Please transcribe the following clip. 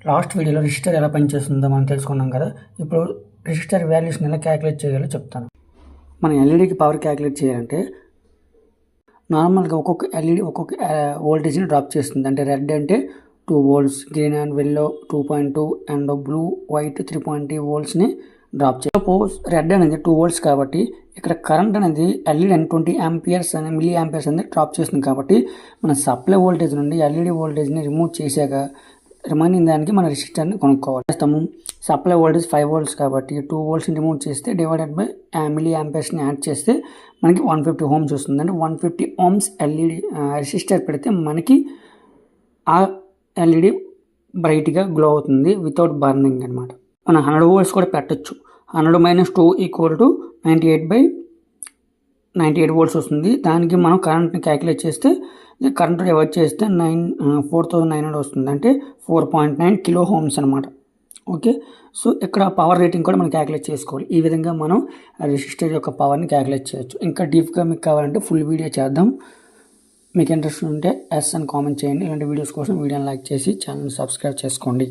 Last వీడియోలో resistor ఎలా పనిచేస్తుందో మనం తెలుసుకున్నాం కదా. ఇప్పుడు రెసిస్టర్ వాల్యూస్ని ఎలా క్యాలిక్యులేట్ చేయాలో చెప్తాను. మన ఎల్ఈడికి పవర్ క్యాలిక్యులేట్ చేయాలంటే నార్మల్గా ఒక్కొక్క ఎల్ఈడి ఒక్కొక్క వోల్టేజ్ని డ్రాప్ చేస్తుంది. అంటే రెడ్ అంటే 2 volts, green and yellow 2.2 and blue white 3.3 voltsని డ్రాప్ చేయాలి. సపోజ్ రెడ్ అనేది 2 volts కాబట్టి ఇక్కడ కరెంట్ అనేది ఎల్ఈడి అని 20 amperes అని మిల్లీ ఆంపియర్స్ అనేది డ్రాప్ చేస్తుంది. కాబట్టి మన సప్లై వోల్టేజ్ నుండి ఎల్ఈడి వోల్టేజ్ని రిమూవ్ చేశాక రిమైనింగ్ దానికి మన రెసిస్టర్ని కొనుక్కోవాలి. చేస్తాము. సప్లై వోల్టేజ్ 5 volts కాబట్టి 2 voltsని రిమూవ్ చేస్తే డివైడెడ్ బై మిల్లీ ఆంపియర్స్ని యాడ్ చేస్తే మనకి 150 ohms వస్తుంది. అంటే 150 ohms ఎల్ఈడి రెసిస్టర్ పెడితే మనకి ఆ ఎల్ఈడి బ్రైట్గా గ్లో అవుతుంది వితౌట్ బర్నింగ్ అనమాట. మనం 100 volts కూడా పెట్టచ్చు. 100 - 2 = 98/98 volts వస్తుంది. దానికి మనం కరెంట్ని క్యాలిక్యులేట్ చేస్తే కరెంట్ డివైడ్ చేస్తే 4900 వస్తుంది. అంటే 4.9 kilo ohms అనమాట. ఓకే, సో ఇక్కడ పవర్ రేటింగ్ కూడా మనం క్యాలిక్యులేట్ చేసుకోవాలి. ఈ విధంగా మనం రెసిస్టర్ యొక్క పవర్ని క్యాలిక్యులేట్ చేయొచ్చు. ఇంకా డీప్గా మీకు కావాలంటే ఫుల్ వీడియో చేద్దాం. మీకు ఇంట్రెస్ట్ ఉంటే ఎస్ అని కామెంట్ చేయండి. ఇలాంటి వీడియోస్ కోసం వీడియోని లైక్ చేసి ఛానల్ని సబ్స్క్రైబ్ చేసుకోండి.